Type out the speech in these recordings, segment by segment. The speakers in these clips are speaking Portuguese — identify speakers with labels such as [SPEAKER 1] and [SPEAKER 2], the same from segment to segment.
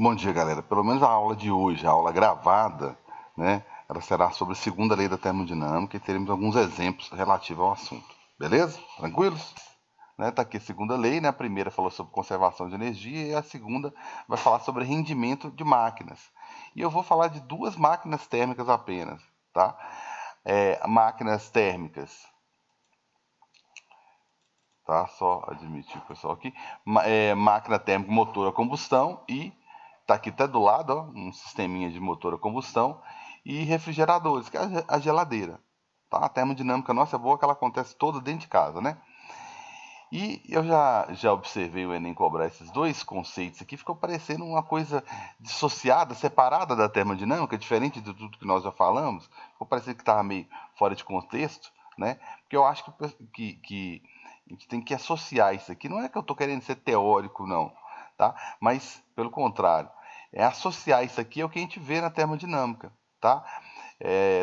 [SPEAKER 1] Bom dia, galera. Pelo menos a aula de hoje, a aula gravada, né, ela será sobre a segunda lei da termodinâmica e teremos alguns exemplos relativos ao assunto. Beleza? Tranquilos? Né, tá aqui a segunda lei, né? A primeira falou sobre conservação de energia e a segunda vai falar sobre rendimento de máquinas. E eu vou falar de duas máquinas térmicas apenas, tá? Máquinas térmicas, tá? Só admitir o pessoal aqui. Máquina térmica motor a combustão e tá aqui até do lado, ó, um sisteminha de motor a combustão e refrigeradores, que é a geladeira. Tá? A termodinâmica nossa é boa que ela acontece toda dentro de casa, né? E eu já observei o Enem cobrar esses dois conceitos aqui, ficou parecendo uma coisa dissociada, separada da termodinâmica, diferente de tudo que nós já falamos. Ficou parecendo que estava meio fora de contexto, né? Porque eu acho que a gente tem que associar isso aqui. Não é que eu estou querendo ser teórico, não, tá? Mas, pelo contrário, é associar isso aqui ao que a gente vê na termodinâmica, tá?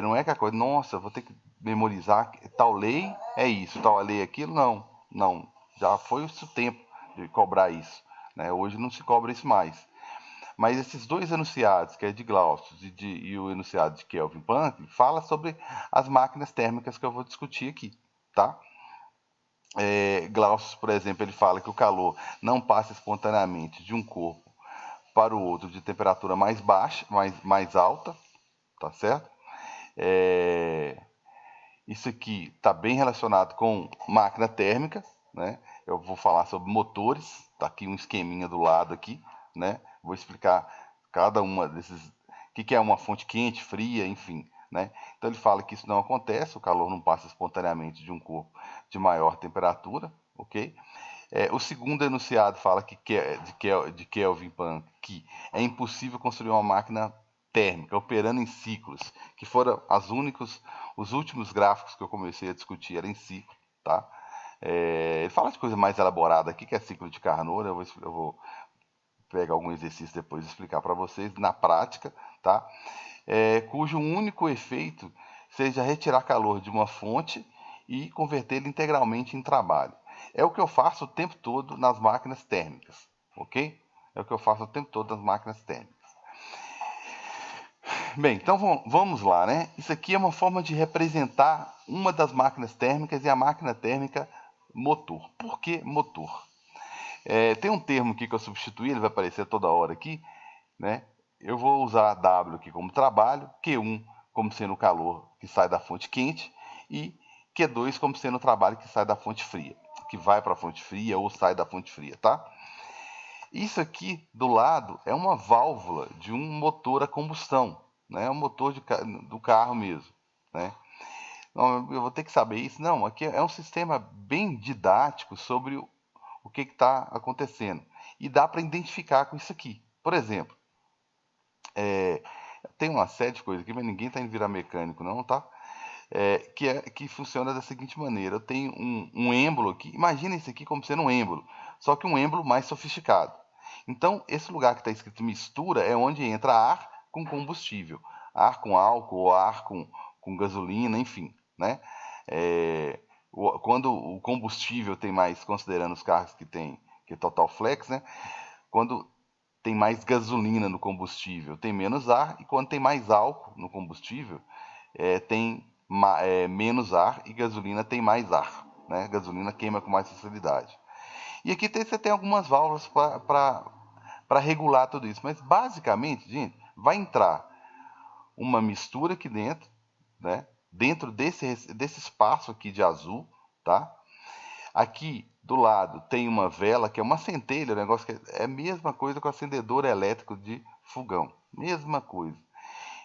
[SPEAKER 1] Não é que a coisa, nossa, vou ter que memorizar tal lei é isso, tal lei é aquilo, não, não. Já foi o tempo de cobrar isso, né? Hoje não se cobra isso mais. Mas esses dois enunciados, que é de Glaucius e o enunciado de Kelvin Planck, fala sobre as máquinas térmicas que eu vou discutir aqui, tá? Glaucius, por exemplo, ele fala que o calor não passa espontaneamente de um corpo para o outro de temperatura mais baixa, mais alta, tá certo? Isso aqui está bem relacionado com máquina térmica, né? Eu vou falar sobre motores, tá aqui um esqueminha do lado aqui, né? Vou explicar cada uma desses, o que é uma fonte quente, fria, enfim, né? Então ele fala que isso não acontece, o calor não passa espontaneamente de um corpo de maior temperatura, ok? O segundo enunciado fala de Kelvin Planck que é impossível construir uma máquina térmica operando em ciclos, que foram os últimos gráficos que eu comecei a discutir eram em ciclo, tá? Ele fala de coisa mais elaborada aqui, que é ciclo de Carnot, eu vou pegar algum exercício depois e explicar para vocês na prática, tá? Cujo único efeito seja retirar calor de uma fonte e convertê-lo integralmente em trabalho. É o que eu faço o tempo todo nas máquinas térmicas, ok? É o que eu faço o tempo todo nas máquinas térmicas. Bem, então vamos lá, né? Isso aqui é uma forma de representar uma das máquinas térmicas e a máquina térmica motor. Por que motor? Tem um termo aqui que eu substituí, ele vai aparecer toda hora aqui, né? Eu vou usar W aqui como trabalho, Q1 como sendo o calor que sai da fonte quente e Q2 como sendo o trabalho que sai da fonte fria, que vai para a fonte fria ou sai da fonte fria, tá? Isso aqui do lado é uma válvula de um motor a combustão, né? Um motor do carro mesmo, né? Não, eu vou ter que saber isso. Não, aqui é um sistema bem didático sobre o que está acontecendo. E dá para identificar com isso aqui. Por exemplo, tem uma série de coisas aqui, mas ninguém está indo virar mecânico, não, tá? Que funciona da seguinte maneira: eu tenho um êmbolo aqui, imagina isso aqui como sendo um êmbolo, só que um êmbolo mais sofisticado. Então, esse lugar que está escrito mistura é onde entra ar com combustível, ar com álcool, ou ar com gasolina, enfim, né? Quando o combustível tem mais, considerando os carros que é Total Flex, né? Quando tem mais gasolina no combustível, tem menos ar, e quando tem mais álcool no combustível, tem menos ar e gasolina tem mais ar. Né? Gasolina queima com mais facilidade. E aqui você tem algumas válvulas para regular tudo isso. Mas basicamente, gente, vai entrar uma mistura aqui dentro, né? Dentro desse espaço aqui de azul, tá? Aqui do lado tem uma vela que é uma centelha, um negócio que é a mesma coisa com acendedor elétrico de fogão. Mesma coisa.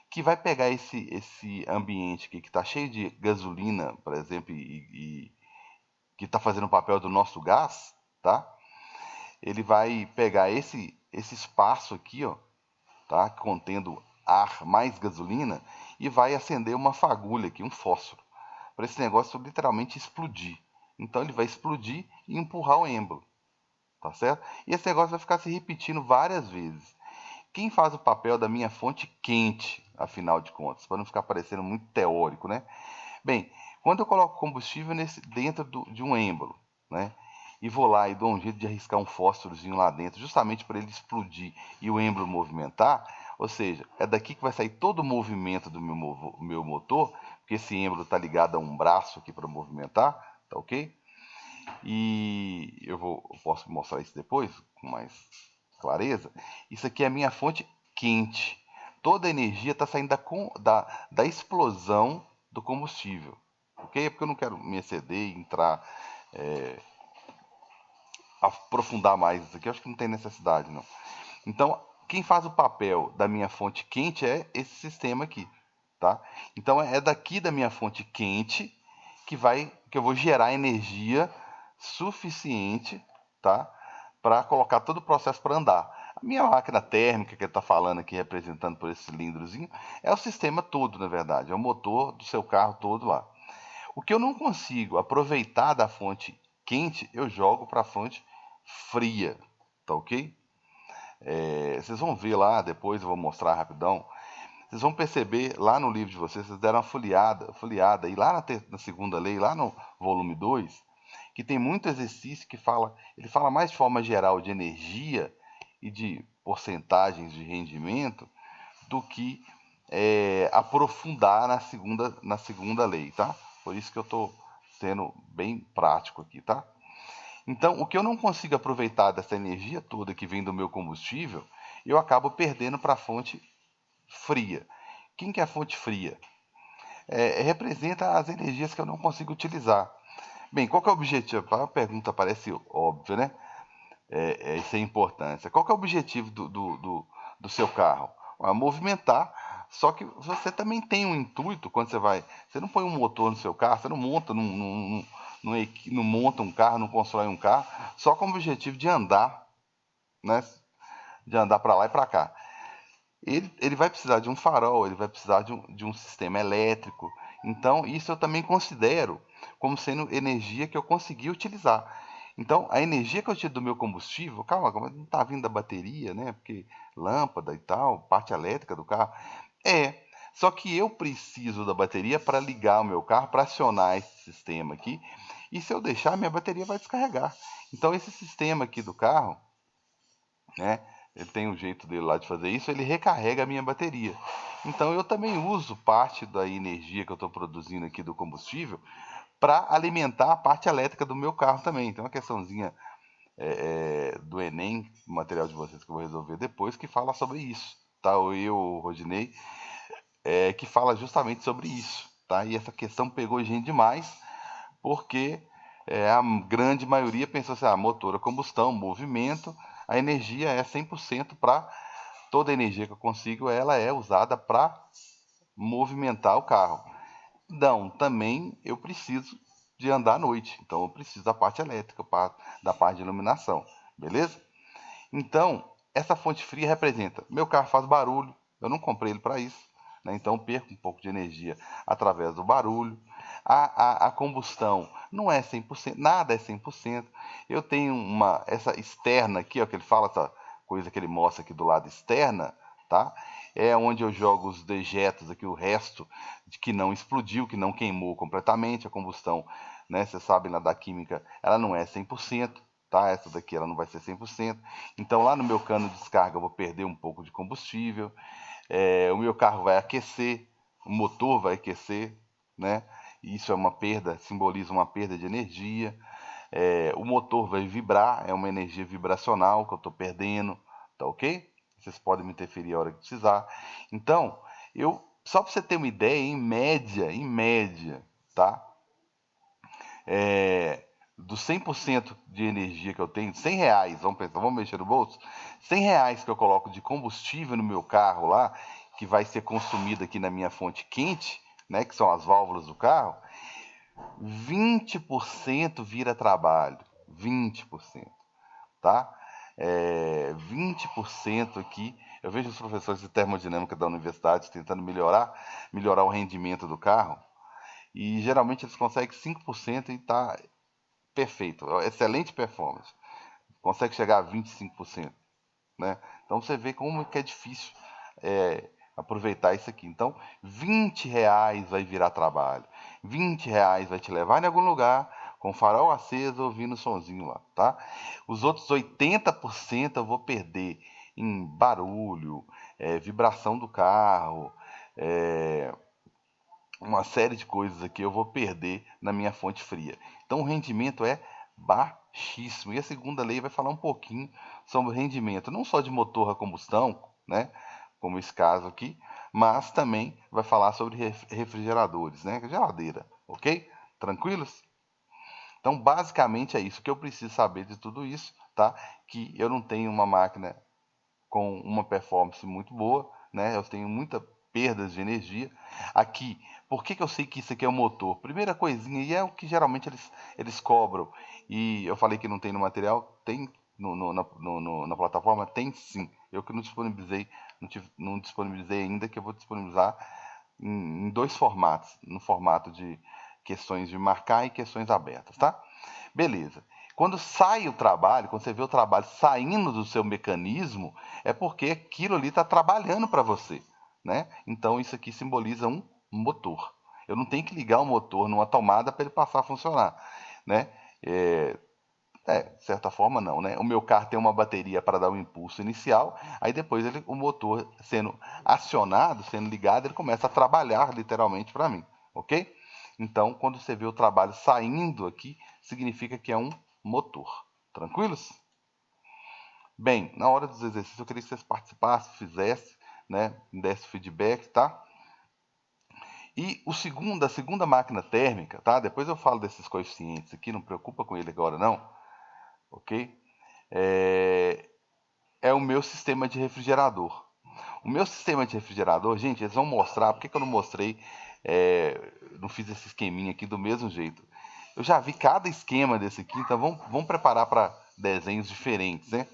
[SPEAKER 1] Que vai pegar esse ambiente aqui que está cheio de gasolina, por exemplo, e que está fazendo o papel do nosso gás, tá? Ele vai pegar esse espaço aqui, ó, tá? Contendo ar mais gasolina e vai acender uma fagulha aqui, um fósforo, para esse negócio literalmente explodir. Então ele vai explodir e empurrar o êmbolo, tá certo? E esse negócio vai ficar se repetindo várias vezes. Quem faz o papel da minha fonte quente, afinal de contas, para não ficar parecendo muito teórico, né? Bem, quando eu coloco combustível dentro de um êmbolo, né? e vou lá e dou um jeito de arriscar um fósforozinho lá dentro, justamente para ele explodir e o êmbolo movimentar, ou seja, é daqui que vai sair todo o movimento do meu motor, porque esse êmbolo está ligado a um braço aqui para movimentar, tá ok? E eu posso mostrar isso depois com mais clareza. Isso aqui é a minha fonte quente. Toda a energia está saindo da explosão do combustível. Ok? É porque eu não quero me exceder e entrar, aprofundar mais isso aqui. Eu acho que não tem necessidade, não. Então, quem faz o papel da minha fonte quente é esse sistema aqui. Tá? Então, é daqui da minha fonte quente que eu vou gerar energia suficiente, tá? Para colocar todo o processo para andar. A minha máquina térmica que ele está falando aqui, representando por esse cilindrozinho, é o sistema todo, na verdade. É o motor do seu carro todo lá. O que eu não consigo aproveitar da fonte quente, eu jogo para a fonte fria, tá ok? Vocês vão ver lá, depois eu vou mostrar rapidão. Vocês vão perceber lá no livro de vocês deram uma folheada, e lá na segunda lei, lá no volume 2, que tem muito exercício ele fala mais de forma geral de energia e de porcentagens de rendimento do que aprofundar na segunda lei, tá? Por isso que eu estou sendo bem prático aqui, tá? Então, o que eu não consigo aproveitar dessa energia toda que vem do meu combustível, eu acabo perdendo para a fonte fria. Quem que é a fonte fria? Representa as energias que eu não consigo utilizar. Bem, qual que é o objetivo? A pergunta parece óbvia, né? Isso é importância. Qual que é o objetivo do seu carro? Movimentar. Só que você também tem um intuito quando você vai. Você não põe um motor no seu carro, você não monta, não monta um carro, não constrói um carro, só com o objetivo de andar, né? De andar para lá e para cá. Ele vai precisar de um farol, ele vai precisar de um sistema elétrico. Então, isso eu também considero como sendo energia que eu consegui utilizar. Então, a energia que eu tiro do meu combustível, calma, não está vindo da bateria, né? Porque lâmpada e tal, parte elétrica do carro. Só que eu preciso da bateria para ligar o meu carro, para acionar esse sistema aqui. E se eu deixar, minha bateria vai descarregar. Então, esse sistema aqui do carro, né? Ele tem um jeito dele lá de fazer isso, ele recarrega a minha bateria. Então eu também uso parte da energia que eu estou produzindo aqui do combustível para alimentar a parte elétrica do meu carro também. Tem uma questãozinha do Enem, material de vocês que eu vou resolver depois, que fala sobre isso. Tá? O Rodinei, que fala justamente sobre isso. Tá? E essa questão pegou gente demais, porque a grande maioria pensou assim, motor a combustão, movimento, a energia é 100% para toda a energia que eu consigo, ela é usada para movimentar o carro. Não, também eu preciso de andar à noite, então eu preciso da parte elétrica, da parte de iluminação, beleza? Então, essa fonte fria representa, meu carro faz barulho, eu não comprei ele para isso, né? Então eu perco um pouco de energia através do barulho. A combustão não é 100%, nada é 100%. Eu tenho essa externa aqui, ó, que ele fala, essa coisa que ele mostra aqui do lado externa, tá? É onde eu jogo os dejetos aqui, o resto de que não explodiu, que não queimou completamente. A combustão, né, vocês sabem lá da química, ela não é 100%. Tá? Essa daqui ela não vai ser 100%. Então lá no meu cano de descarga eu vou perder um pouco de combustível. O meu carro vai aquecer, o motor vai aquecer, né? Isso é uma perda, simboliza uma perda de energia. O motor vai vibrar, é uma energia vibracional que eu estou perdendo, tá ok? Vocês podem me interferir a hora que precisar. Então, só para você ter uma ideia, em média, tá? Dos 100% de energia que eu tenho, 100 reais, vamos mexer no bolso, 100 reais que eu coloco de combustível no meu carro lá, que vai ser consumido aqui na minha fonte quente, né, que são as válvulas do carro, 20% vira trabalho, 20%, tá? 20% aqui, eu vejo os professores de termodinâmica da universidade tentando melhorar o rendimento do carro, e geralmente eles conseguem 5% e tá perfeito, excelente performance. Consegue chegar a 25%, né? Então você vê como que é difícil aproveitar isso aqui. Então, 20 reais vai virar trabalho. 20 reais vai te levar em algum lugar, com o farol aceso, ouvindo o sonzinho lá, tá? Os outros 80% eu vou perder em barulho, vibração do carro, uma série de coisas aqui eu vou perder na minha fonte fria. Então o rendimento é baixíssimo. E a segunda lei vai falar um pouquinho sobre o rendimento, não só de motor a combustão, né, como esse caso aqui, mas também vai falar sobre refrigeradores, né, geladeira, ok? Tranquilos? Então, basicamente é isso que eu preciso saber de tudo isso, tá? Que eu não tenho uma máquina com uma performance muito boa, né? Eu tenho muita perdas de energia. Aqui, por que eu sei que isso aqui é o motor? Primeira coisinha, e é o que geralmente eles cobram, e eu falei que não tem no material, tem na plataforma? Tem sim. Eu que não disponibilizei, não disponibilizei ainda, que eu vou disponibilizar em dois formatos, no formato de questões de marcar e questões abertas, tá? Beleza. Quando sai o trabalho, quando você vê o trabalho saindo do seu mecanismo, é porque aquilo ali está trabalhando para você, né? Então isso aqui simboliza um motor. Eu não tenho que ligar o motor numa tomada para ele passar a funcionar, né? De certa forma não, né? O meu carro tem uma bateria para dar um impulso inicial, aí depois o motor sendo acionado, sendo ligado, ele começa a trabalhar literalmente para mim, ok? Então, quando você vê o trabalho saindo aqui, significa que é um motor. Tranquilos? Bem, na hora dos exercícios eu queria que vocês participassem, fizessem, né? Desse feedback, tá? E a segunda máquina térmica, tá? Depois eu falo desses coeficientes aqui, não preocupa com ele agora não, ok? É o meu sistema de refrigerador. O meu sistema de refrigerador, gente, eles vão mostrar, por que eu não mostrei, não fiz esse esqueminha aqui do mesmo jeito. Eu já vi cada esquema desse aqui, então vamos preparar para desenhos diferentes, né?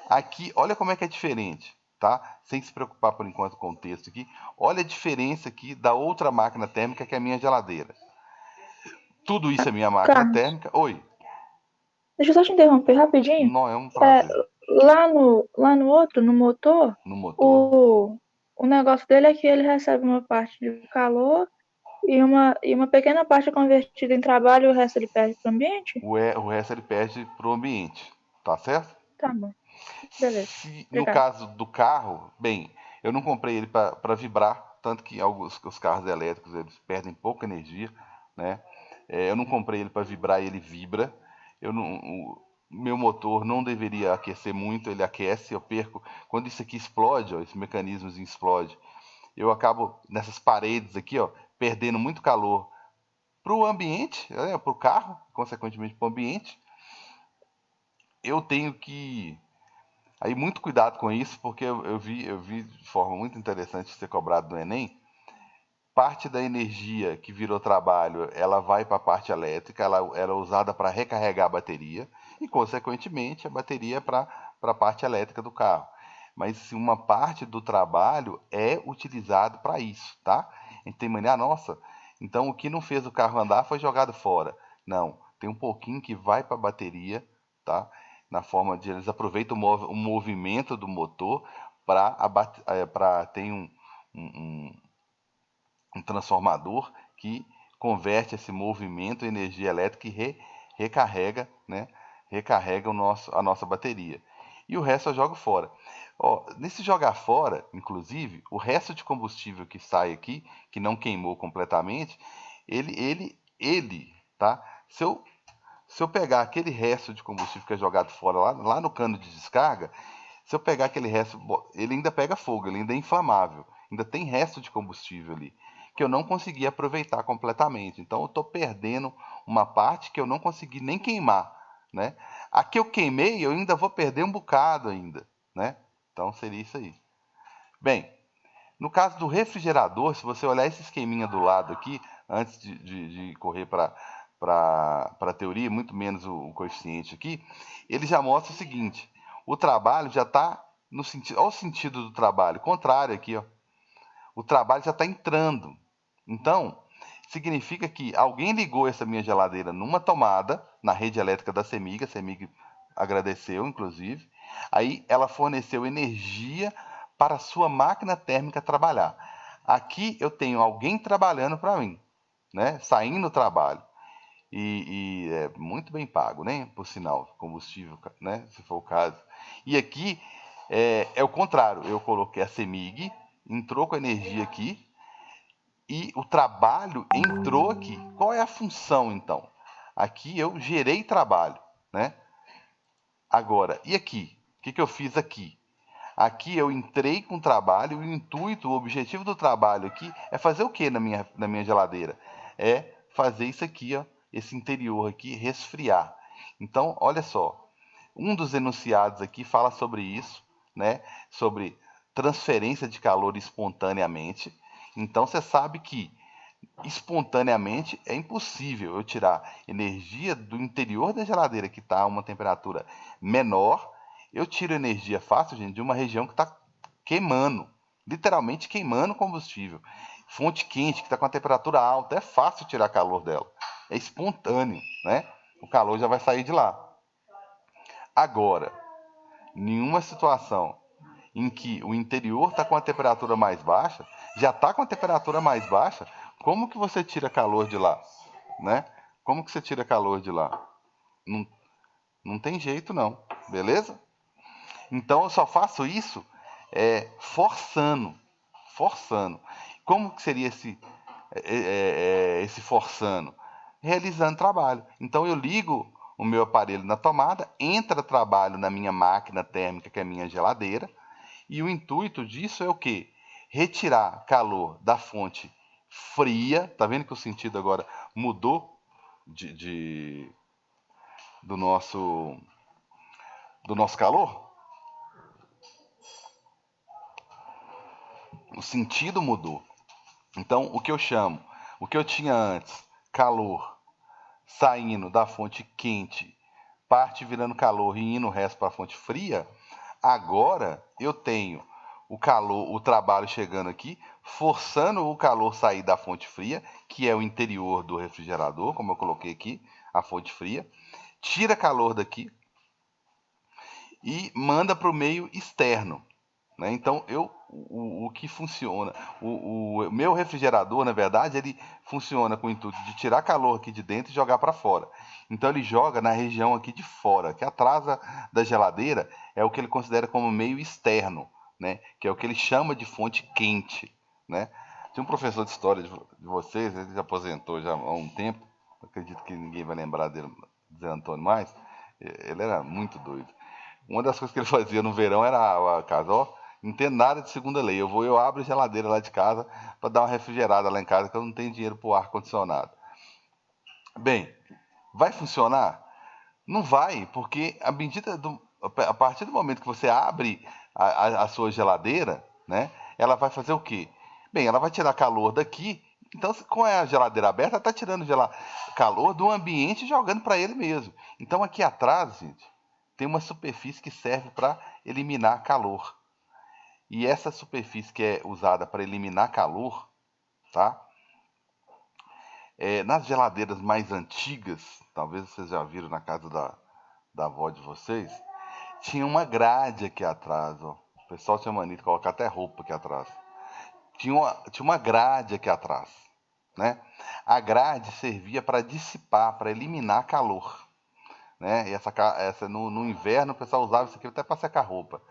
[SPEAKER 1] Aqui, olha como é que é diferente, tá? Sem se preocupar por enquanto com o texto aqui. Olha a diferença aqui da outra máquina térmica que é a minha geladeira. Tudo isso é minha máquina
[SPEAKER 2] Carlos,
[SPEAKER 1] térmica. Oi,
[SPEAKER 2] deixa eu só te interromper rapidinho.
[SPEAKER 1] não é um
[SPEAKER 2] É,
[SPEAKER 1] prazer.
[SPEAKER 2] lá no outro, no motor,
[SPEAKER 1] No motor,
[SPEAKER 2] o, o negócio dele é que ele recebe uma parte de calor e uma pequena parte é convertida em trabalho e o resto ele perde para o ambiente?
[SPEAKER 1] o resto ele perde para o ambiente, tá certo?
[SPEAKER 2] Tá bom, beleza.
[SPEAKER 1] Se no
[SPEAKER 2] Obrigada.
[SPEAKER 1] caso do carro, bem, eu não comprei ele para vibrar, tanto que alguns os carros elétricos eles perdem pouca energia, né? Eu não comprei ele para vibrar e ele vibra. Eu não, o meu motor não deveria aquecer muito, ele aquece, eu perco. Quando isso aqui explode, ó, esse mecanismo explode, eu acabo nessas paredes aqui, ó, perdendo muito calor para o ambiente, para o carro, consequentemente para o ambiente. Eu tenho que aí muito cuidado com isso, porque eu vi de forma muito interessante ser cobrado no Enem. Parte da energia que virou trabalho, ela vai para a parte elétrica, ela é usada para recarregar a bateria e, consequentemente, a bateria para a parte elétrica do carro. Mas uma parte do trabalho é utilizado para isso, tá? A gente tem mania, nossa, então o que não fez o carro andar foi jogado fora. Não, tem um pouquinho que vai para a bateria, tá? Na forma de eles aproveitam o movimento do motor para ter um, um transformador que converte esse movimento em energia elétrica e recarrega, né? Recarrega a nossa bateria. E o resto eu jogo fora. Ó, nesse jogar fora, inclusive, o resto de combustível que sai aqui, que não queimou completamente, tá? Se eu pegar aquele resto de combustível que é jogado fora lá no cano de descarga, se eu pegar aquele resto, ele ainda pega fogo, ele ainda é inflamável, ainda tem resto de combustível ali, que eu não consegui aproveitar completamente. Então eu estou perdendo uma parte que eu não consegui nem queimar, né? A que eu queimei, eu ainda vou perder um bocado ainda, né? Então seria isso aí. Bem, no caso do refrigerador, se você olhar esse esqueminha do lado aqui, antes de correr para a teoria, muito menos o coeficiente aqui, ele já mostra o seguinte: o trabalho já está no sentido, olha o sentido do trabalho, contrário aqui, ó. O trabalho já está entrando. Então, significa que alguém ligou essa minha geladeira numa tomada, na rede elétrica da CEMIG, a CEMIG agradeceu, inclusive. Aí ela forneceu energia para a sua máquina térmica trabalhar. Aqui eu tenho alguém trabalhando para mim, né? Saindo do trabalho. e é muito bem pago, né? Por sinal, combustível, né? Se for o caso. E aqui é o contrário. Eu coloquei a CEMIG, entrou com a energia aqui e o trabalho entrou aqui. Qual é a função então? Aqui eu gerei trabalho, né? Agora, e aqui? O que eu fiz aqui? Aqui eu entrei com trabalho e o intuito, o objetivo do trabalho aqui é fazer o que na minha geladeira? É fazer isso aqui, ó, esse interior aqui resfriar. Então, olha só, um dos enunciados aqui fala sobre isso, né? Sobre transferência de calor espontaneamente. Então, você sabe que espontaneamente é impossível eu tirar energia do interior da geladeira que está a uma temperatura menor. Eu tiro energia fácil, gente, de uma região que está queimando, literalmente queimando combustível. Fonte quente, que está com a temperatura alta, é fácil tirar calor dela. É espontâneo, né? O calor já vai sair de lá. Agora, nenhuma situação em que o interior está com a temperatura mais baixa, já está com a temperatura mais baixa, como que você tira calor de lá, né? Como que você tira calor de lá? Não, não tem jeito não, beleza? Então eu só faço isso forçando, forçando. Como que seria esse forçando? Realizando trabalho. Então eu ligo o meu aparelho na tomada, entra trabalho na minha máquina térmica, que é a minha geladeira, e o intuito disso é o quê? Retirar calor da fonte fria. Tá vendo que o sentido agora mudou de do nosso calor? O sentido mudou. Então, o que eu chamo, o que eu tinha antes, calor saindo da fonte quente, parte virando calor e indo o resto para a fonte fria, agora eu tenho o calor, o trabalho chegando aqui, forçando o calor sair da fonte fria, que é o interior do refrigerador, como eu coloquei aqui, a fonte fria, tira calor daqui e manda para o meio externo. Né? Então, o que funciona, o meu refrigerador, na verdade, ele funciona com o intuito de tirar calor aqui de dentro e jogar para fora. Então, ele joga na região aqui de fora, que atrás da geladeira é o que ele considera como meio externo, né? Que é o que ele chama de fonte quente. Né? Tinha um professor de história de vocês, ele já aposentou já há um tempo, acredito que ninguém vai lembrar dele, Zé Antônio mais, ele era muito doido. Uma das coisas que ele fazia no verão era a casa, ó, não tem nada de segunda lei. Eu abro a geladeira lá de casa para dar uma refrigerada lá em casa, que eu não tenho dinheiro para o ar-condicionado. Bem, vai funcionar? Não vai, porque a partir do momento que você abre a sua geladeira, né, ela vai fazer o quê? Bem, ela vai tirar calor daqui. Então, com a geladeira aberta, ela está tirando calor do ambiente e jogando para ele mesmo. Então, aqui atrás, gente, tem uma superfície que serve para eliminar calor. E essa superfície que é usada para eliminar calor, tá? Nas geladeiras mais antigas, talvez vocês já viram na casa da avó de vocês, tinha uma grade aqui atrás, ó. O pessoal tinha mania de colocar até roupa aqui atrás. Tinha uma grade aqui atrás, né? A grade servia para dissipar, para eliminar calor, né? E no inverno o pessoal usava isso aqui até para secar roupa.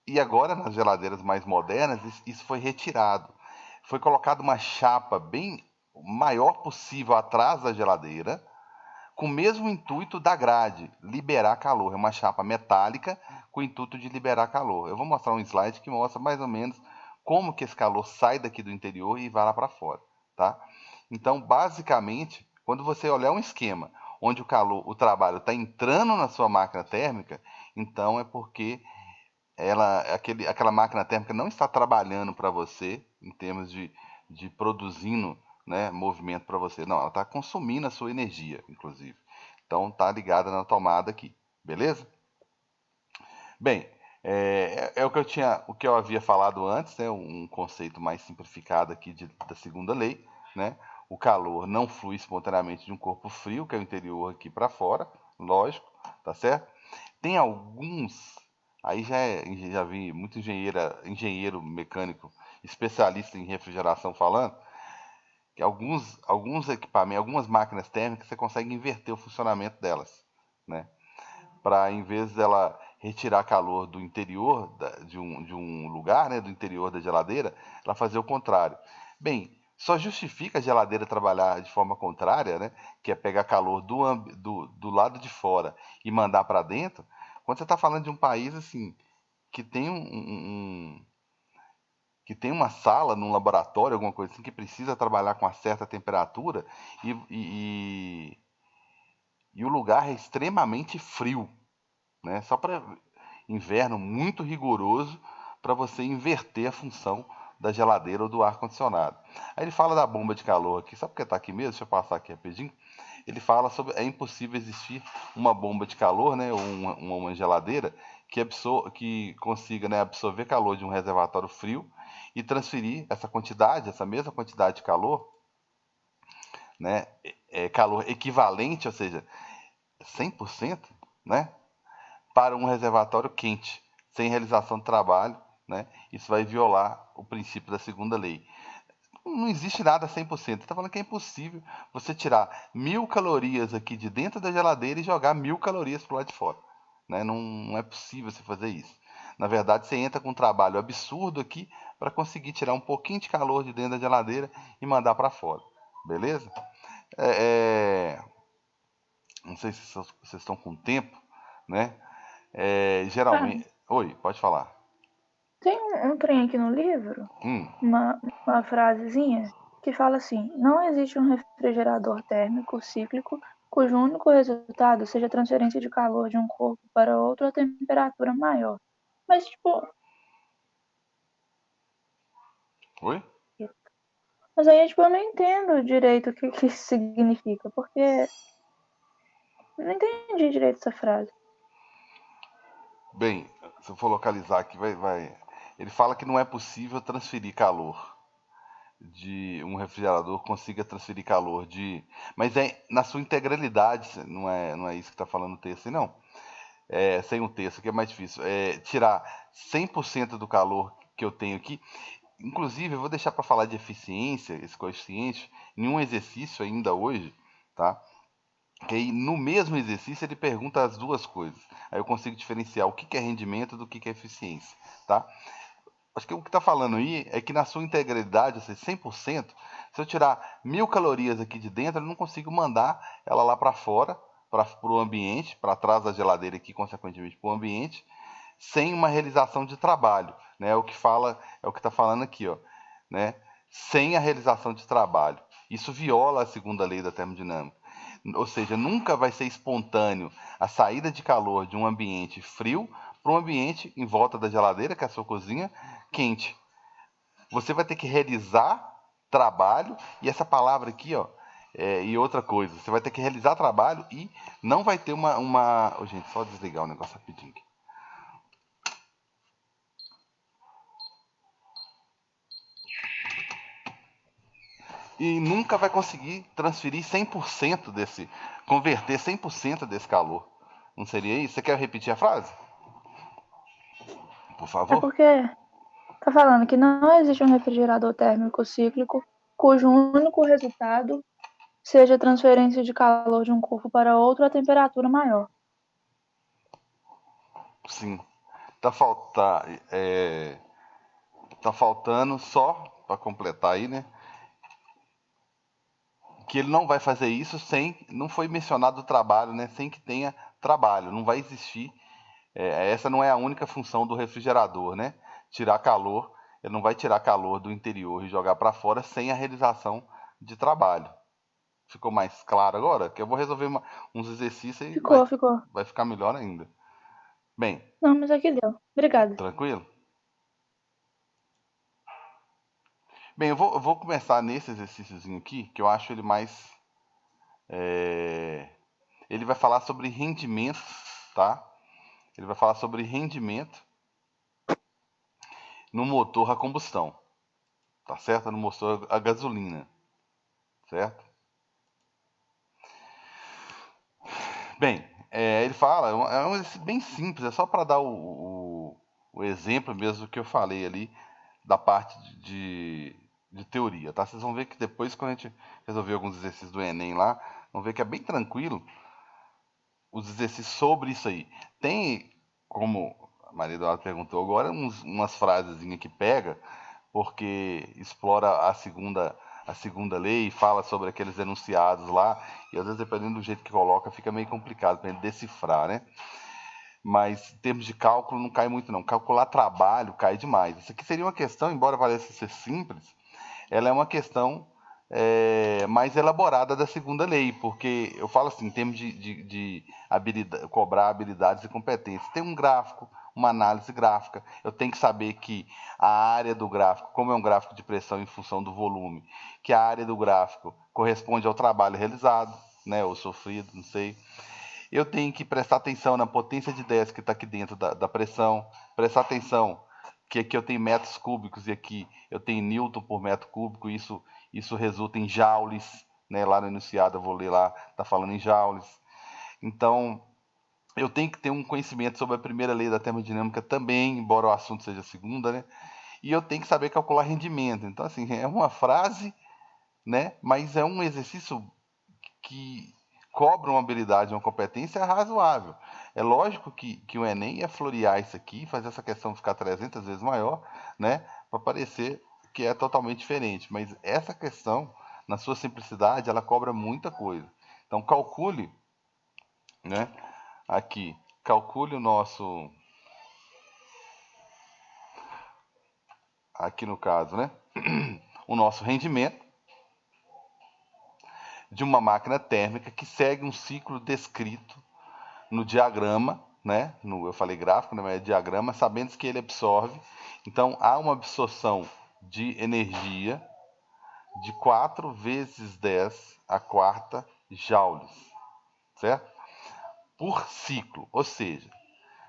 [SPEAKER 1] E agora, nas geladeiras mais modernas, isso foi retirado. Foi colocada uma chapa bem maior possível atrás da geladeira, com o mesmo intuito da grade, liberar calor. É uma chapa metálica com o intuito de liberar calor. Eu vou mostrar um slide que mostra mais ou menos como que esse calor sai daqui do interior e vai lá para fora, tá? Então, basicamente, quando você olhar um esquema onde o trabalho está entrando na sua máquina térmica, então é porque aquela máquina térmica não está trabalhando para você em termos de produzindo, né, movimento para você. Não, ela está consumindo a sua energia, inclusive. Então está ligada na tomada aqui, beleza? Bem, o que eu havia falado antes, né, um conceito mais simplificado aqui da segunda lei, né? O calor não flui espontaneamente de um corpo frio, que é o interior aqui para fora, lógico, tá certo? Tem alguns, aí já vi muito engenheiro mecânico, especialista em refrigeração falando, que alguns equipamentos, algumas máquinas térmicas, você consegue inverter o funcionamento delas, né? Para, em vez dela retirar calor do interior de um lugar, né, do interior da geladeira, ela fazer o contrário. Bem, só justifica a geladeira trabalhar de forma contrária, né, que é pegar calor do lado de fora e mandar para dentro, quando você está falando de um país assim que tem que tem uma sala num laboratório, alguma coisa assim, que precisa trabalhar com uma certa temperatura e o lugar é extremamente frio, né? Só para inverno muito rigoroso para você inverter a função da geladeira ou do ar condicionado. Aí ele fala da bomba de calor aqui, só porque está aqui mesmo, deixa eu passar aqui rapidinho. Ele fala sobre é impossível existir uma bomba de calor, né, ou uma geladeira que consiga, né, absorver calor de um reservatório frio e transferir essa quantidade, essa mesma quantidade de calor, né, calor equivalente, ou seja, 100%, né, para um reservatório quente, sem realização de trabalho, né? Isso vai violar o princípio da segunda lei. Não existe nada 100%. Está falando que é impossível você tirar 1.000 calorias aqui de dentro da geladeira e jogar 1.000 calorias para o lado de fora. Né? Não é possível você fazer isso. Na verdade, você entra com um trabalho absurdo aqui para conseguir tirar um pouquinho de calor de dentro da geladeira e mandar para fora. Beleza? Não sei se vocês estão com tempo, né?
[SPEAKER 2] Ah,
[SPEAKER 1] Geralmente. Oi, pode falar.
[SPEAKER 2] tem um trem aqui no livro,
[SPEAKER 1] Hum,
[SPEAKER 2] uma frasezinha, que fala assim: não existe um refrigerador térmico cíclico cujo único resultado seja a transferência de calor de um corpo para outro a temperatura maior. Mas, tipo,
[SPEAKER 1] oi?
[SPEAKER 2] mas aí, tipo, eu não entendo direito o que isso significa, porque eu não entendi direito essa frase.
[SPEAKER 1] Bem, se eu for localizar aqui, vai. Ele fala que não é possível transferir calor de um refrigerador consiga transferir calor de, mas é na sua integralidade, não é isso que está falando o texto, não. Sem o texto, que é mais difícil. Tirar 100% do calor que eu tenho aqui. Inclusive, eu vou deixar para falar de eficiência, esse coeficiente, em um exercício ainda hoje, tá? Que aí, no mesmo exercício, ele pergunta as duas coisas. Aí eu consigo diferenciar o que é rendimento do que é eficiência, tá? Acho que o que está falando aí é que na sua integralidade, ou seja, 100%, se eu tirar 1.000 calorias aqui de dentro, eu não consigo mandar ela lá para fora, para o ambiente, para trás da geladeira aqui, consequentemente para o ambiente, sem uma realização de trabalho, né? É o que está falando aqui, ó, né? Sem a realização de trabalho. Isso viola a segunda lei da termodinâmica. Ou seja, nunca vai ser espontâneo a saída de calor de um ambiente frio para um ambiente em volta da geladeira, que é a sua cozinha, quente. Você vai ter que realizar trabalho, e essa palavra aqui, ó, e outra coisa, você vai ter que realizar trabalho e não vai ter uma... Oh, gente, só desligar o negócio rapidinho aqui. E nunca vai conseguir transferir 100% desse, converter 100% desse calor. Não seria isso? Você quer repetir a frase? Por
[SPEAKER 2] É
[SPEAKER 1] favor?
[SPEAKER 2] porque tá falando que não existe um refrigerador térmico cíclico cujo único resultado seja a transferência de calor de um corpo para outro a temperatura maior.
[SPEAKER 1] Sim. Tá, tá faltando só, para completar aí, né? Que ele não vai fazer isso sem, não foi mencionado o trabalho, né? Sem que tenha trabalho, não vai existir. Essa não é a única função do refrigerador, né? Tirar calor, ele não vai tirar calor do interior e jogar para fora sem a realização de trabalho. Ficou mais claro agora? Que eu vou resolver uns exercícios e vai,
[SPEAKER 2] Ficou.
[SPEAKER 1] vai ficar melhor ainda. Bem,
[SPEAKER 2] Não, mas aqui deu. Obrigada.
[SPEAKER 1] tranquilo? Bem, eu vou começar nesse exercíciozinho aqui, que eu acho ele mais. Ele vai falar sobre rendimento, tá? Ele vai falar sobre rendimento no motor a combustão, tá certo? No motor a gasolina, certo? Bem, ele fala, é um exercício bem simples, é só para dar o exemplo mesmo que eu falei ali, da parte de teoria, tá? Vocês vão ver que depois, quando a gente resolver alguns exercícios do Enem lá, vão ver que é bem tranquilo os exercícios sobre isso aí. Tem, como a Maria Eduarda perguntou agora, umas frasezinhas que pega, porque explora a segunda lei, fala sobre aqueles enunciados lá, e às vezes, dependendo do jeito que coloca, fica meio complicado para ele decifrar, né? Mas em termos de cálculo não cai muito não. Calcular trabalho cai demais. Isso aqui seria uma questão, embora pareça ser simples, ela é uma questão mais elaborada da segunda lei, porque eu falo assim, em termos de habilidade, cobrar habilidades e competências. Tem um gráfico, uma análise gráfica, eu tenho que saber que a área do gráfico, como é um gráfico de pressão em função do volume, que a área do gráfico corresponde ao trabalho realizado, né, ou sofrido, não sei. Eu tenho que prestar atenção na potência de 10 que está aqui dentro da pressão, prestar atenção que aqui eu tenho metros cúbicos e aqui eu tenho newton por metro cúbico, isso resulta em joules, né? Lá no enunciado eu vou ler lá, está falando em joules. Então, eu tenho que ter um conhecimento sobre a primeira lei da termodinâmica também, embora o assunto seja a segunda, né? E eu tenho que saber calcular rendimento. Então, assim, é uma frase, né? Mas é um exercício que cobra uma habilidade, uma competência razoável. É lógico que o Enem ia florear isso aqui, fazer essa questão ficar 300 vezes maior, né, para parecer que é totalmente diferente. Mas essa questão, na sua simplicidade, ela cobra muita coisa. Então, calcule, né, aqui, calcule o nosso, aqui no caso, né, o nosso rendimento de uma máquina térmica que segue um ciclo descrito no diagrama, né? Eu falei gráfico, né? Mas é diagrama, sabendo que ele absorve. Então, há uma absorção de energia de 4 vezes 10 a quarta joules, certo? Por ciclo. Ou seja,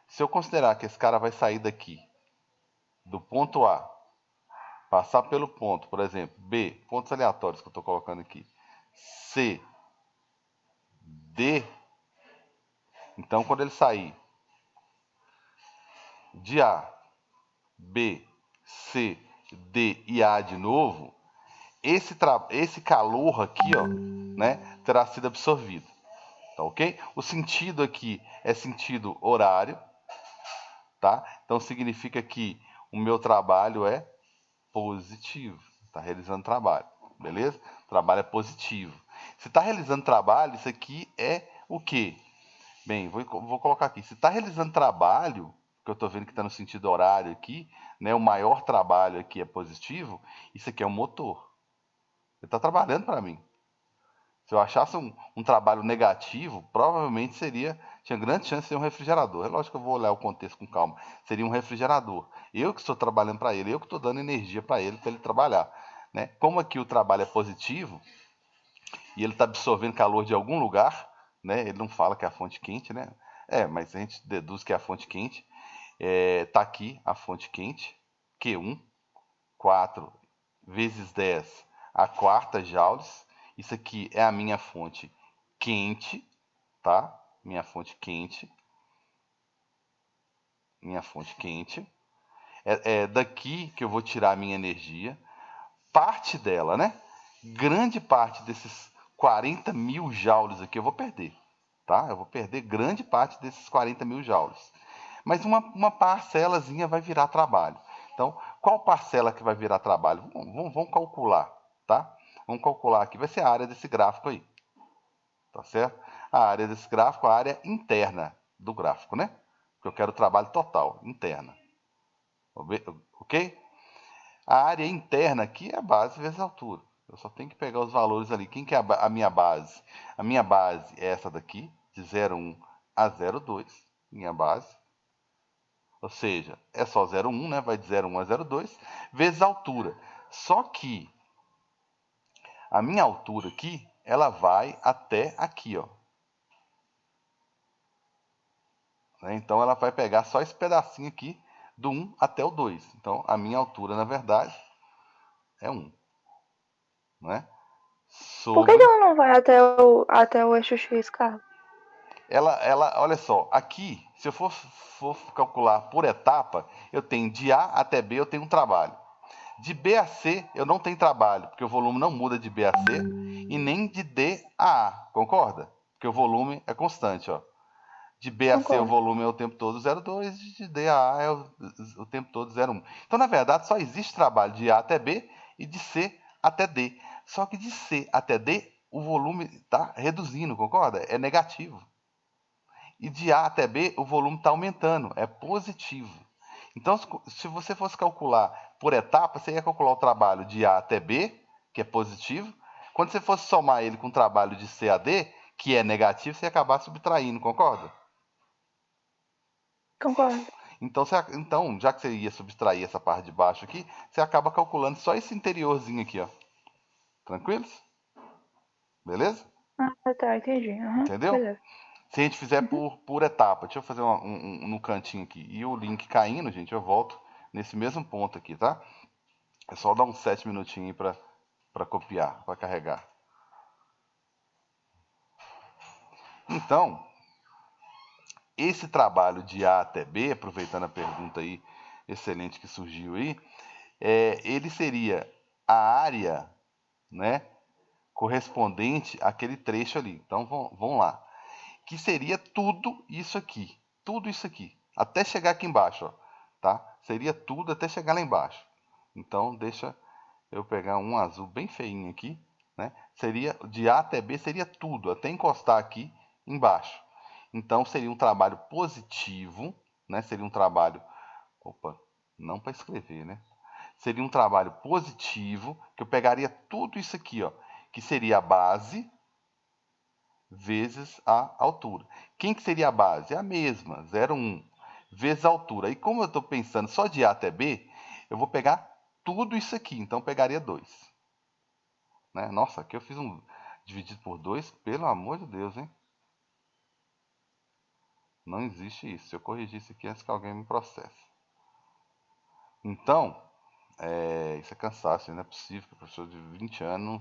[SPEAKER 1] se eu considerar que esse cara vai sair daqui, do ponto A, passar pelo ponto, por exemplo, B, pontos aleatórios que eu estou colocando aqui, C, D, então quando ele sair de A, B, C, D e A de novo, esse calor aqui, ó, né, terá sido absorvido. Tá ok? O sentido aqui é sentido horário, tá? Então significa que o meu trabalho é positivo. Está realizando trabalho, beleza? Trabalho é positivo. Se está realizando trabalho, isso aqui é o quê? Bem, vou colocar aqui. Se está realizando trabalho, que eu estou vendo que está no sentido horário aqui, né? O maior trabalho aqui é positivo, isso aqui é um motor. Ele está trabalhando para mim. Se eu achasse um trabalho negativo, provavelmente tinha grande chance de ser um refrigerador. É lógico que eu vou olhar o contexto com calma. Seria um refrigerador. Eu que estou trabalhando para ele, eu que estou dando energia para ele trabalhar. Né? Como aqui o trabalho é positivo e ele está absorvendo calor de algum lugar, né? Ele não fala que é a fonte quente, né? Mas a gente deduz que é a fonte quente. Está aqui a fonte quente, Q1, 4 vezes 10 a quarta joules. Isso aqui é a minha fonte quente, tá? Minha fonte quente. Minha fonte quente. É daqui que eu vou tirar a minha energia. Parte dela, né? Grande parte desses 40 mil joules aqui eu vou perder, tá? Eu vou perder grande parte desses 40 mil joules. Mas uma parcelazinha vai virar trabalho. Então, qual parcela que vai virar trabalho? Vamos calcular, tá? Vamos calcular aqui, vai ser a área desse gráfico aí, tá certo? A área desse gráfico, a área interna do gráfico, né? Porque eu quero trabalho total, interna. Ok? A área interna aqui é a base vezes a altura. Eu só tenho que pegar os valores ali. Quem que é a minha base? A minha base é essa daqui, de 0,1 a 0,2, minha base. Ou seja, é só 0,1, né? Vai de 0,1 a 0,2, vezes a altura. Só que a minha altura aqui, ela vai até aqui, ó. Então ela vai pegar só esse pedacinho aqui, do 1 até o 2. Então a minha altura, na verdade, é 1. Né?
[SPEAKER 2] Por que
[SPEAKER 1] Sobre...
[SPEAKER 2] ela não vai até o eixo X, Carlos?
[SPEAKER 1] Olha só, aqui, se eu for calcular por etapa, eu tenho de A até B, eu tenho um trabalho. De B a C eu não tenho trabalho, porque o volume não muda de B a C, e nem de D a A, concorda? Porque o volume é constante, ó. De B a C o
[SPEAKER 2] Concordo.
[SPEAKER 1] volume é o tempo todo 0,2, de D a A é o tempo todo 0,1. Então, na verdade, só existe trabalho de A até B e de C até D. Só que de C até D, o volume está reduzindo, concorda? É negativo. E de A até B, o volume está aumentando, é positivo. Então, se você fosse calcular por etapa, você ia calcular o trabalho de A até B, que é positivo. Quando você fosse somar ele com o trabalho de C a D, que é negativo, você ia acabar subtraindo, concorda?
[SPEAKER 2] Concordo.
[SPEAKER 1] Então, já que você ia subtrair essa parte de baixo aqui, você acaba calculando só esse interiorzinho aqui, ó. Tranquilos? Beleza?
[SPEAKER 2] Ah, tá, entendi. Uhum,
[SPEAKER 1] Entendeu?
[SPEAKER 2] beleza.
[SPEAKER 1] Se a gente fizer
[SPEAKER 2] Uhum.
[SPEAKER 1] por etapa, deixa eu fazer no cantinho aqui. E o link caindo, gente, eu volto nesse mesmo ponto aqui, tá? É só dar uns 7 minutinhos aí para copiar, para carregar. Então, esse trabalho de A até B, aproveitando a pergunta aí excelente que surgiu aí, ele seria a área, né, correspondente àquele trecho ali. Então, vamos lá. Que seria tudo isso aqui. Tudo isso aqui. Até chegar aqui embaixo, ó, tá? Seria tudo até chegar lá embaixo. Então, deixa eu pegar um azul bem feinho aqui, né? Seria de A até B, seria tudo, até encostar aqui embaixo. Então, seria um trabalho positivo, né? Seria um trabalho... Opa, não para escrever, né? Seria um trabalho positivo, que eu pegaria tudo isso aqui, ó, que seria a base vezes a altura. Quem que seria a base? É a mesma, 0,1, vezes a altura. E como eu estou pensando só de A até B, eu vou pegar tudo isso aqui, então eu pegaria 2. Né? Nossa, aqui eu fiz um dividido por 2, pelo amor de Deus, hein? Não existe isso. Se eu corrigir isso aqui, antes que alguém me processe. Então, isso é cansaço, não é possível que o professor de 20 anos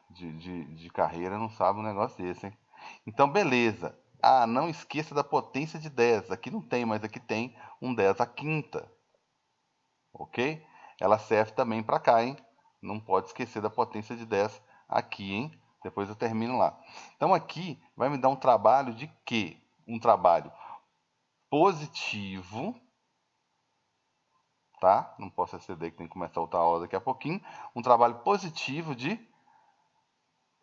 [SPEAKER 1] de carreira não sabe um negócio desse, hein? Então, beleza. Ah, não esqueça da potência de 10. Aqui não tem, mas aqui tem um 10 à quinta. Ok? Ela serve também para cá, hein? Não pode esquecer da potência de 10 aqui, hein? Depois eu termino lá. Então, aqui vai me dar um trabalho de quê? Um trabalho positivo, tá? Não posso exceder que tem que começar outra aula daqui a pouquinho. Um trabalho positivo de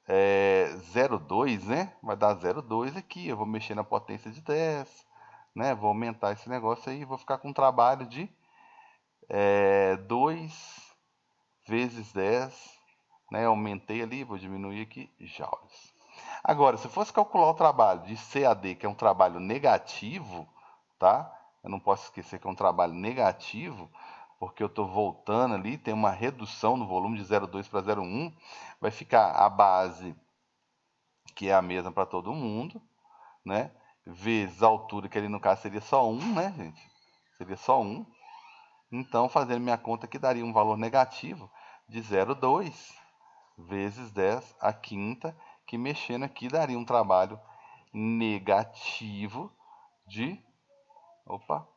[SPEAKER 1] 0,2, né? Vai dar 0,2 aqui. Eu vou mexer na potência de 10, né? Vou aumentar esse negócio aí. Vou ficar com um trabalho de 2 vezes 10, né? Aumentei ali, vou diminuir aqui, joules. Agora, se eu fosse calcular o trabalho de CAD, que é um trabalho negativo, tá? Eu não posso esquecer que é um trabalho negativo, porque eu estou voltando ali, tem uma redução no volume de 0,2 para 0,1. Vai ficar a base, que é a mesma para todo mundo, né? Vezes a altura, que ali no caso seria só 1, né, gente? Seria só 1. Então, fazendo minha conta aqui, daria um valor negativo de 0,2 vezes 10 à quinta, que mexendo aqui daria um trabalho negativo de... Opa!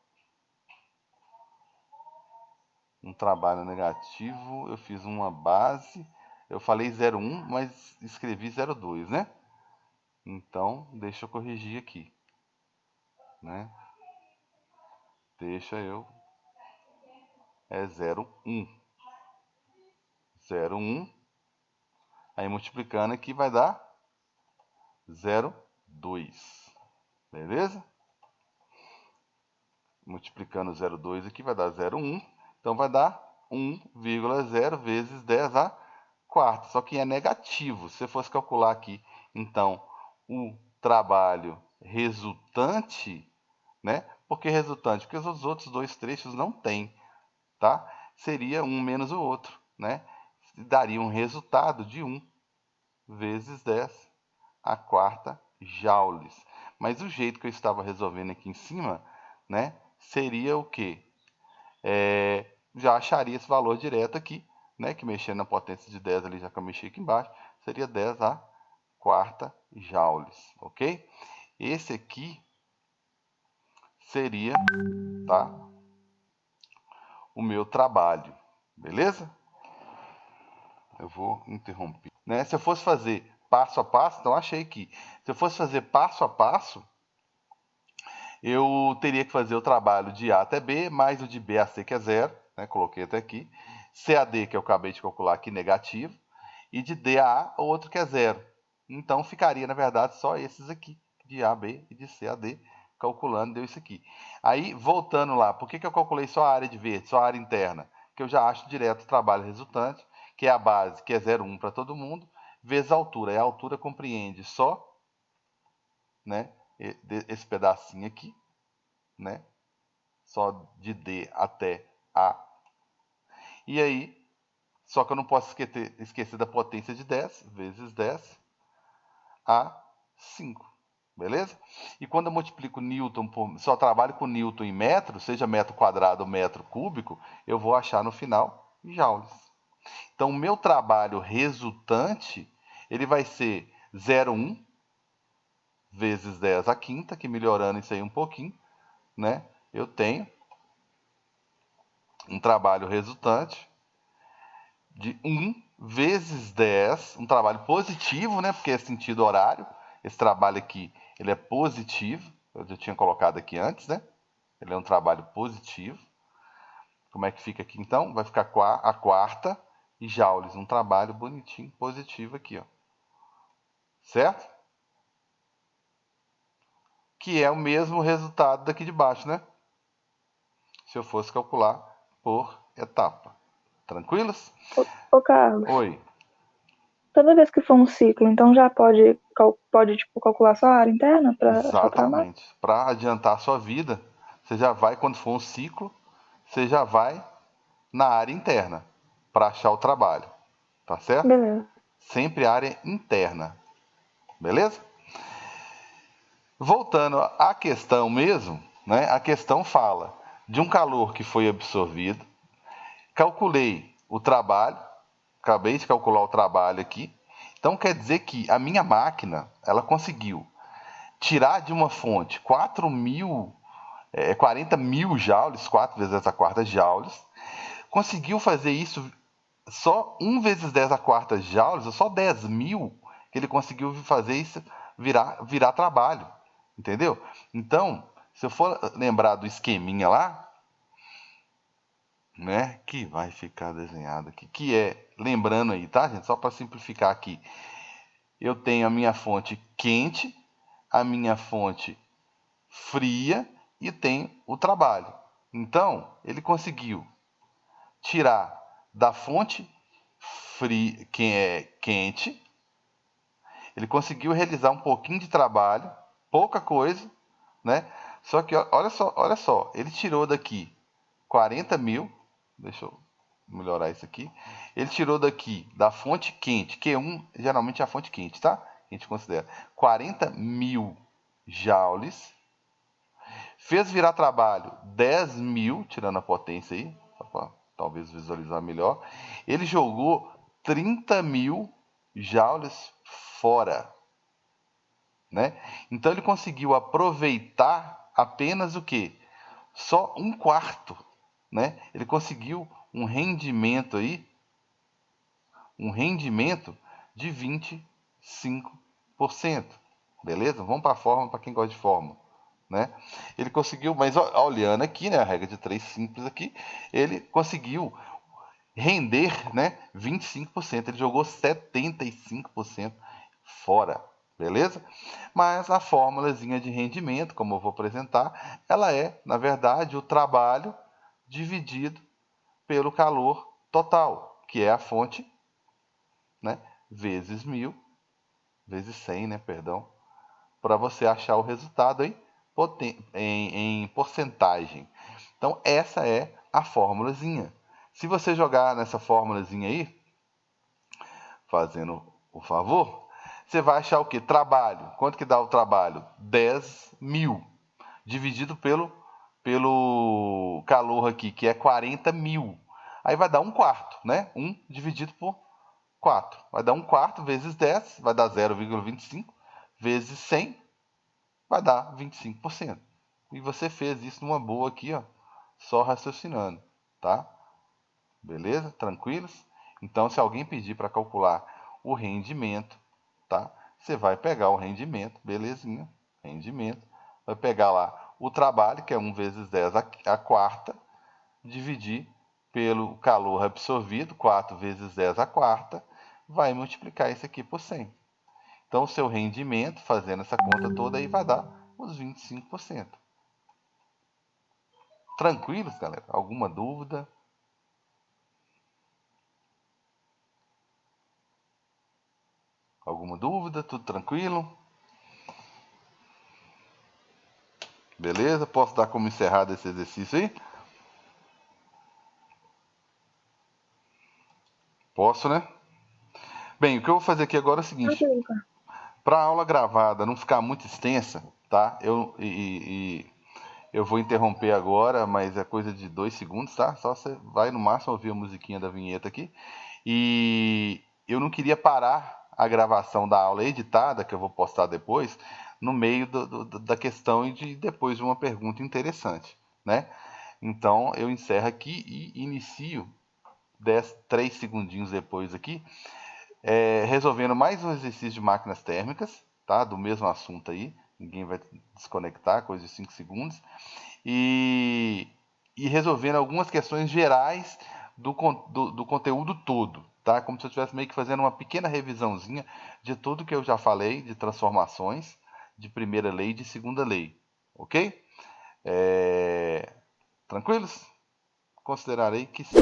[SPEAKER 1] Um trabalho negativo, eu fiz uma base, eu falei 0,1, mas escrevi 0,2, né? Então, deixa eu corrigir aqui, né? Deixa eu... É 0,1. 0,1. Aí multiplicando aqui vai dar 0,2. Beleza? Multiplicando 0,2 aqui vai dar 0,1. Então vai dar 1,0 vezes 10 a quarta. Só que é negativo. Se você fosse calcular aqui, então, o trabalho resultante, né? Por que resultante? Porque os outros dois trechos não tem, tá? Seria um menos o outro, né? Daria um resultado de 1 vezes 10 a quarta joules. Mas o jeito que eu estava resolvendo aqui em cima, né, seria o quê? Já acharia esse valor direto aqui, né, que mexendo na potência de 10 ali, já que eu mexi aqui embaixo, seria 10 a quarta joules, ok? Esse aqui seria, tá, o meu trabalho, Beleza? Eu vou interromper. Né? Se eu fosse fazer passo a passo, então achei aqui. Se eu fosse fazer passo a passo, eu teria que fazer o trabalho de A até B, mais o de B a C, que é zero, né? Coloquei até aqui. C a D, que eu acabei de calcular aqui, negativo. E de D a A, o outro que é zero. Então ficaria, na verdade, só esses aqui, de A a B e de C a D, calculando, deu isso aqui. Aí, voltando lá, por que eu calculei só a área de verde, só a área interna? Que eu já acho direto o trabalho resultante, que é a base, que é 0,1 para todo mundo, vezes a altura. E a altura compreende só, né, esse pedacinho aqui, né, só de D até A. E aí, só que eu não posso esquecer da potência de 10 vezes 10 a 5. Beleza? E quando eu multiplico Newton só trabalho com Newton em metro, seja metro quadrado ou metro cúbico, eu vou achar no final joules. Então, o meu trabalho resultante, ele vai ser 0,1 vezes 10 a quinta, que melhorando isso aí um pouquinho, né? Eu tenho um trabalho resultante de 1 vezes 10, um trabalho positivo, né? Porque é sentido horário. Esse trabalho aqui, ele é positivo. Eu já tinha colocado aqui antes, né? Ele é um trabalho positivo. Como é que fica aqui então? Vai ficar a quarta e joules, um trabalho bonitinho, positivo aqui, ó. Certo? Que é o mesmo resultado daqui de baixo, né? Se eu fosse calcular por etapa. Tranquilos?
[SPEAKER 2] Ô, Carlos,
[SPEAKER 1] Oi.
[SPEAKER 2] toda vez que for um ciclo, então já pode tipo, calcular só a área interna para achar o trabalho?
[SPEAKER 1] Exatamente. Para adiantar a sua vida, você já vai, quando for um ciclo, você já vai na área interna para achar o trabalho. Tá certo?
[SPEAKER 2] Beleza.
[SPEAKER 1] Sempre área interna. Beleza? Voltando à questão mesmo, né? A questão fala de um calor que foi absorvido. Calculei o trabalho, acabei de calcular o trabalho aqui. Então quer dizer que a minha máquina, ela conseguiu tirar de uma fonte 40 mil joules, 4 vezes 10 a quarta joules. Conseguiu fazer isso só 1 vezes 10 a quarta joules, ou só 10 mil, que ele conseguiu fazer isso virar trabalho. Entendeu? Então, se eu for lembrar do esqueminha lá, né, que vai ficar desenhado aqui, que é, lembrando aí, tá, gente? Só para simplificar aqui, eu tenho a minha fonte quente, a minha fonte fria e tenho o trabalho. Então, ele conseguiu tirar da fonte fria, quente, ele conseguiu realizar um pouquinho de trabalho, pouca coisa, né? Só que olha só, ele tirou daqui 40 mil, deixa eu melhorar isso aqui, ele tirou daqui da fonte quente, Q1 geralmente é a fonte quente, tá? A gente considera 40 mil joules, fez virar trabalho 10 mil, tirando a potência aí, só para talvez visualizar melhor, ele jogou 30 mil joules fora, né? Então ele conseguiu aproveitar apenas o que? Só um quarto, né? Ele conseguiu um rendimento aí, um rendimento de 25%. Beleza? Vamos para a fórmula para quem gosta de fórmula, né? Ele conseguiu, mas olhando aqui, né, a regra de 3 simples aqui, ele conseguiu render, né, 25%. Ele jogou 75% fora. Beleza? Mas a fórmulazinha de rendimento, como eu vou apresentar, ela é, na verdade, o trabalho dividido pelo calor total, que é a fonte, né, vezes 1000, vezes 100, né, perdão, para você achar o resultado em porcentagem. Então, essa é a fórmulazinha. Se você jogar nessa fórmulazinha aí, fazendo o favor, você vai achar o que? Trabalho. Quanto que dá o trabalho? 10 mil. Dividido pelo calor aqui, que é 40 mil. Aí vai dar um quarto, né? 1 dividido por 4. Vai dar um quarto vezes 10, vai dar 0,25. Vezes 100, vai dar 25%. E você fez isso numa boa aqui, ó, só raciocinando, tá? Beleza? Tranquilos? Então, se alguém pedir para calcular o rendimento, tá? Você vai pegar o rendimento, belezinha, rendimento, vai pegar lá o trabalho, que é 1 vezes 10 a quarta, dividir pelo calor absorvido, 4 vezes 10 a quarta, vai multiplicar isso aqui por 100. Então, o seu rendimento, fazendo essa conta toda aí, vai dar os 25%. Tranquilos, galera? Alguma dúvida? Alguma dúvida? Tudo tranquilo? Beleza? Posso dar como encerrado esse exercício aí? Posso, né? Bem, o que eu vou fazer aqui agora é o seguinte. Para a aula gravada não ficar muito extensa, tá? Eu vou interromper agora, mas é coisa de 2 segundos, tá? Só você vai no máximo ouvir a musiquinha da vinheta aqui. E eu não queria parar a gravação da aula editada, que eu vou postar depois, no meio da questão e depois de uma pergunta interessante, né? Então eu encerro aqui e inicio 3 segundinhos depois aqui, resolvendo mais um exercício de máquinas térmicas, tá? Do mesmo assunto aí, ninguém vai desconectar, coisa de 5 segundos, e resolvendo algumas questões gerais do conteúdo todo, tá? Como se eu estivesse meio que fazendo uma pequena revisãozinha de tudo que eu já falei, de transformações, de primeira lei e de segunda lei, ok? Tranquilos? Considerarei que sim.